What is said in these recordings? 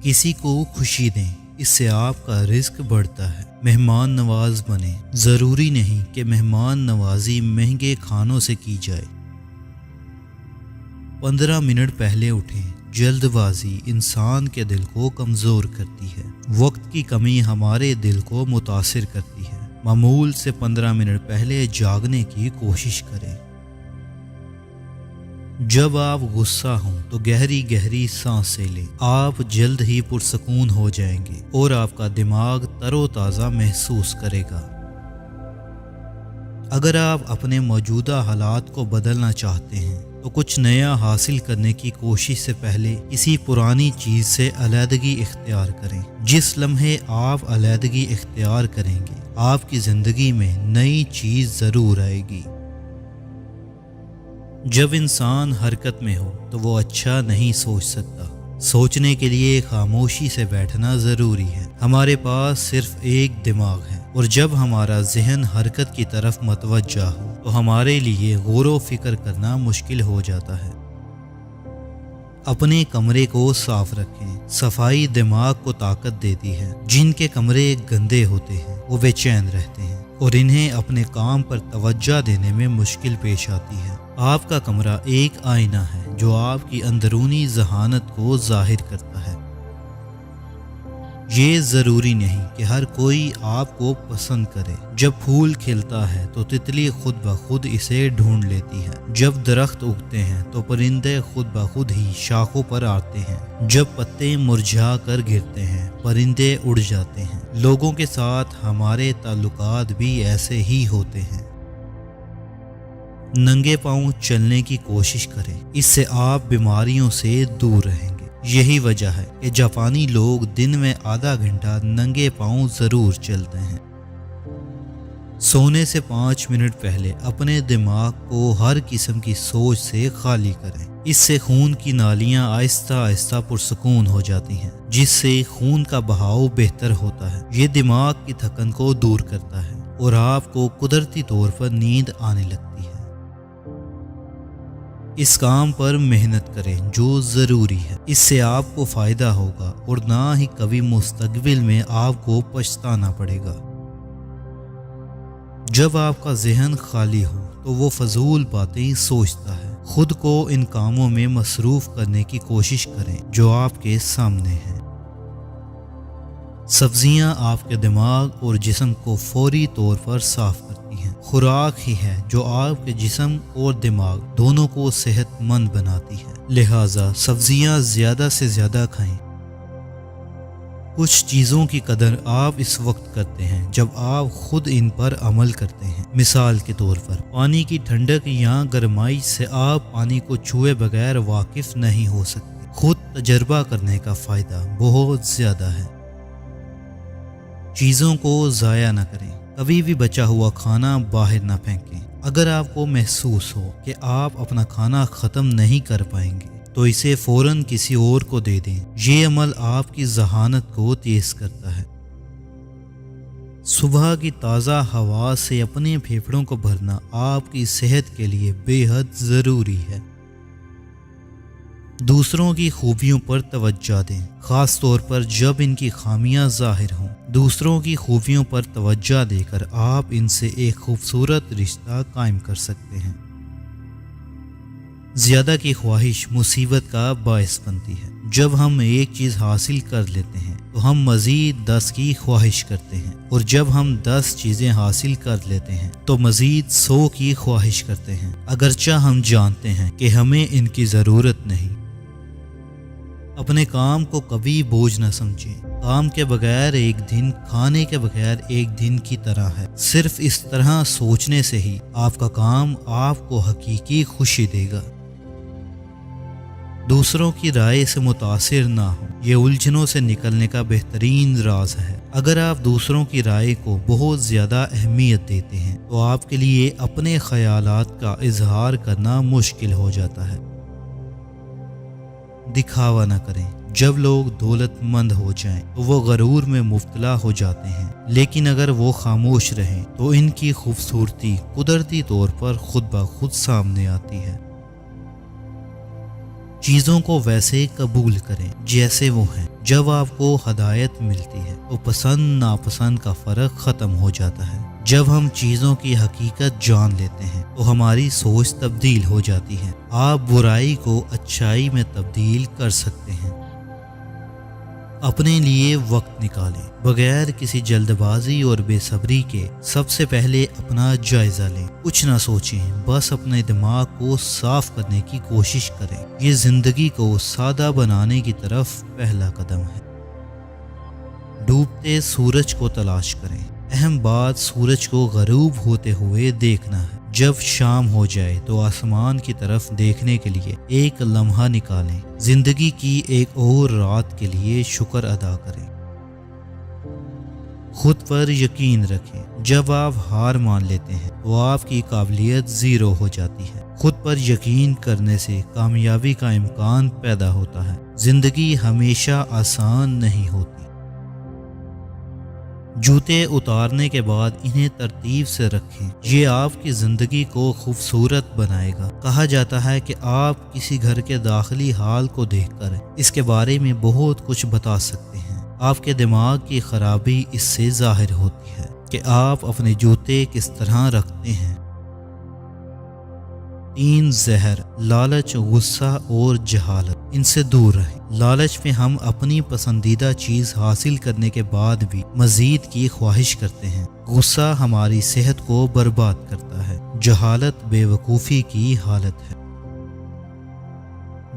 کسی کو خوشی دیں، اس سے آپ کا رزق بڑھتا ہے۔ مہمان نواز بنیں، ضروری نہیں کہ مہمان نوازی مہنگے کھانوں سے کی جائے۔ 15 منٹ پہلے اٹھیں۔ جلد بازی انسان کے دل کو کمزور کرتی ہے۔ وقت کی کمی ہمارے دل کو متاثر کرتی ہے۔ معمول سے 15 منٹ پہلے جاگنے کی کوشش کریں۔ جب آپ غصہ ہوں تو گہری گہری سانسیں لیں۔ آپ جلد ہی پرسکون ہو جائیں گے اور آپ کا دماغ تر و تازہ محسوس کرے گا۔ اگر آپ اپنے موجودہ حالات کو بدلنا چاہتے ہیں تو کچھ نیا حاصل کرنے کی کوشش سے پہلے کسی پرانی چیز سے علیحدگی اختیار کریں۔ جس لمحے آپ علیحدگی اختیار کریں گے، آپ کی زندگی میں نئی چیز ضرور آئے گی۔ جب انسان حرکت میں ہو تو وہ اچھا نہیں سوچ سکتا۔ سوچنے کے لیے خاموشی سے بیٹھنا ضروری ہے۔ ہمارے پاس صرف ایک دماغ ہے، اور جب ہمارا ذہن حرکت کی طرف متوجہ ہو تو ہمارے لیے غور و فکر کرنا مشکل ہو جاتا ہے۔ اپنے کمرے کو صاف رکھیں۔ صفائی دماغ کو طاقت دیتی ہے۔ جن کے کمرے گندے ہوتے ہیں وہ بے چین رہتے ہیں اور انہیں اپنے کام پر توجہ دینے میں مشکل پیش آتی ہے۔ آپ کا کمرہ ایک آئینہ ہے جو آپ کی اندرونی ذہانت کو ظاہر کرتا ہے۔ یہ ضروری نہیں کہ ہر کوئی آپ کو پسند کرے۔ جب پھول کھلتا ہے تو تتلی خود بخود اسے ڈھونڈ لیتی ہے۔ جب درخت اگتے ہیں تو پرندے خود بخود ہی شاخوں پر آتے ہیں۔ جب پتے مرجھا کر گرتے ہیں، پرندے اڑ جاتے ہیں۔ لوگوں کے ساتھ ہمارے تعلقات بھی ایسے ہی ہوتے ہیں۔ ننگے پاؤں چلنے کی کوشش کریں، اس سے آپ بیماریوں سے دور رہیں گے۔ یہی وجہ ہے کہ جاپانی لوگ دن میں آدھا گھنٹہ ننگے پاؤں ضرور چلتے ہیں۔ سونے سے 5 منٹ پہلے اپنے دماغ کو ہر قسم کی سوچ سے خالی کریں۔ اس سے خون کی نالیاں آہستہ آہستہ پرسکون ہو جاتی ہیں، جس سے خون کا بہاؤ بہتر ہوتا ہے۔ یہ دماغ کی تھکن کو دور کرتا ہے اور آپ کو قدرتی طور پر نیند آنے لگتی ہے۔ اس کام پر محنت کریں جو ضروری ہے۔ اس سے آپ کو فائدہ ہوگا اور نہ ہی کبھی مستقبل میں آپ کو پچھتانا پڑے گا۔ جب آپ کا ذہن خالی ہو تو وہ فضول باتیں سوچتا ہے۔ خود کو ان کاموں میں مصروف کرنے کی کوشش کریں جو آپ کے سامنے ہیں۔ سبزیاں آپ کے دماغ اور جسم کو فوری طور پر صاف کرتی ہیں۔ خوراک ہی ہے جو آپ کے جسم اور دماغ دونوں کو صحت مند بناتی ہے، لہٰذا سبزیاں زیادہ سے زیادہ کھائیں۔ کچھ چیزوں کی قدر آپ اس وقت کرتے ہیں جب آپ خود ان پر عمل کرتے ہیں۔ مثال کے طور پر پانی کی ٹھنڈک یا گرمائی سے آپ پانی کو چھوئے بغیر واقف نہیں ہو سکتے۔ خود تجربہ کرنے کا فائدہ بہت زیادہ ہے۔ چیزوں کو ضائع نہ کریں۔ کبھی بھی بچا ہوا کھانا باہر نہ پھینکیں۔ اگر آپ کو محسوس ہو کہ آپ اپنا کھانا ختم نہیں کر پائیں گے تو اسے فوراً کسی اور کو دے دیں۔ یہ عمل آپ کی ذہانت کو تیز کرتا ہے۔ صبح کی تازہ ہوا سے اپنے پھیپھڑوں کو بھرنا آپ کی صحت کے لیے بے حد ضروری ہے۔ دوسروں کی خوبیوں پر توجہ دیں، خاص طور پر جب ان کی خامیاں ظاہر ہوں۔ دوسروں کی خوبیوں پر توجہ دے کر آپ ان سے ایک خوبصورت رشتہ قائم کر سکتے ہیں۔ زیادہ کی خواہش مصیبت کا باعث بنتی ہے۔ جب ہم ایک چیز حاصل کر لیتے ہیں تو ہم مزید 10 کی خواہش کرتے ہیں، اور جب ہم 10 چیزیں حاصل کر لیتے ہیں تو مزید 100 کی خواہش کرتے ہیں، اگرچہ ہم جانتے ہیں کہ ہمیں ان کی ضرورت نہیں۔ اپنے کام کو کبھی بوجھ نہ سمجھیں۔ کام کے بغیر ایک دن کھانے کے بغیر ایک دن کی طرح ہے۔ صرف اس طرح سوچنے سے ہی آپ کا کام آپ کو حقیقی خوشی دے گا۔ دوسروں کی رائے سے متاثر نہ ہو، یہ الجھنوں سے نکلنے کا بہترین راز ہے۔ اگر آپ دوسروں کی رائے کو بہت زیادہ اہمیت دیتے ہیں تو آپ کے لیے اپنے خیالات کا اظہار کرنا مشکل ہو جاتا ہے۔ دکھاوا نہ کریں۔ جب لوگ دولت مند ہو جائیں تو وہ غرور میں مبتلا ہو جاتے ہیں، لیکن اگر وہ خاموش رہیں تو ان کی خوبصورتی قدرتی طور پر خود بخود سامنے آتی ہے۔ چیزوں کو ویسے قبول کریں جیسے وہ ہیں۔ جب آپ کو ہدایت ملتی ہے تو پسند ناپسند کا فرق ختم ہو جاتا ہے۔ جب ہم چیزوں کی حقیقت جان لیتے ہیں تو ہماری سوچ تبدیل ہو جاتی ہے۔ آپ برائی کو اچھائی میں تبدیل کر سکتے ہیں۔ اپنے لیے وقت نکالیں بغیر کسی جلد بازی اور بے صبری کے۔ سب سے پہلے اپنا جائزہ لیں، کچھ نہ سوچیں، بس اپنے دماغ کو صاف کرنے کی کوشش کریں۔ یہ زندگی کو سادہ بنانے کی طرف پہلا قدم ہے۔ ڈوبتے سورج کو تلاش کریں۔ اہم بات سورج کو غروب ہوتے ہوئے دیکھنا ہے۔ جب شام ہو جائے تو آسمان کی طرف دیکھنے کے لیے ایک لمحہ نکالیں۔ زندگی کی ایک اور رات کے لیے شکر ادا کریں۔ خود پر یقین رکھیں۔ جب آپ ہار مان لیتے ہیں تو آپ کی قابلیت زیرو ہو جاتی ہے۔ خود پر یقین کرنے سے کامیابی کا امکان پیدا ہوتا ہے۔ زندگی ہمیشہ آسان نہیں ہوتی۔ جوتے اتارنے کے بعد انہیں ترتیب سے رکھیں، یہ آپ کی زندگی کو خوبصورت بنائے گا۔ کہا جاتا ہے کہ آپ کسی گھر کے داخلی حال کو دیکھ کر اس کے بارے میں بہت کچھ بتا سکتے ہیں۔ آپ کے دماغ کی خرابی اس سے ظاہر ہوتی ہے کہ آپ اپنے جوتے کس طرح رکھتے ہیں۔ 3 زہر، لالچ، غصہ اور جہالت، ان سے دور رہیں۔ لالچ میں ہم اپنی پسندیدہ چیز حاصل کرنے کے بعد بھی مزید کی خواہش کرتے ہیں۔ غصہ ہماری صحت کو برباد کرتا ہے۔ جہالت بے وقوفی کی حالت ہے۔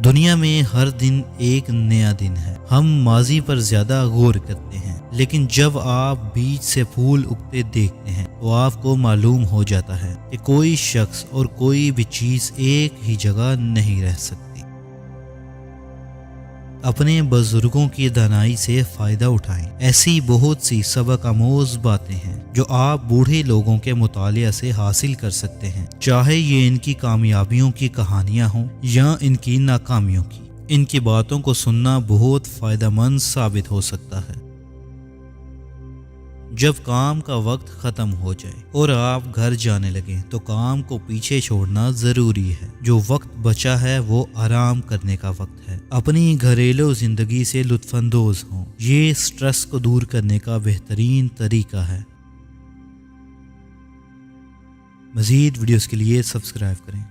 دنیا میں ہر دن ایک نیا دن ہے۔ ہم ماضی پر زیادہ غور کرتے ہیں، لیکن جب آپ بیج سے پھول اگتے دیکھتے ہیں تو آپ کو معلوم ہو جاتا ہے کہ کوئی شخص اور کوئی بھی چیز ایک ہی جگہ نہیں رہ سکتی۔ اپنے بزرگوں کی دانائی سے فائدہ اٹھائیں۔ ایسی بہت سی سبق آموز باتیں ہیں جو آپ بوڑھے لوگوں کے مطالعہ سے حاصل کر سکتے ہیں، چاہے یہ ان کی کامیابیوں کی کہانیاں ہوں یا ان کی ناکامیوں کی۔ ان کی باتوں کو سننا بہت فائدہ مند ثابت ہو سکتا ہے۔ جب کام کا وقت ختم ہو جائے اور آپ گھر جانے لگیں تو کام کو پیچھے چھوڑنا ضروری ہے۔ جو وقت بچا ہے وہ آرام کرنے کا وقت ہے۔ اپنی گھریلو زندگی سے لطف اندوز ہوں، یہ سٹریس کو دور کرنے کا بہترین طریقہ ہے۔ مزید ویڈیوز کے لیے سبسکرائب کریں۔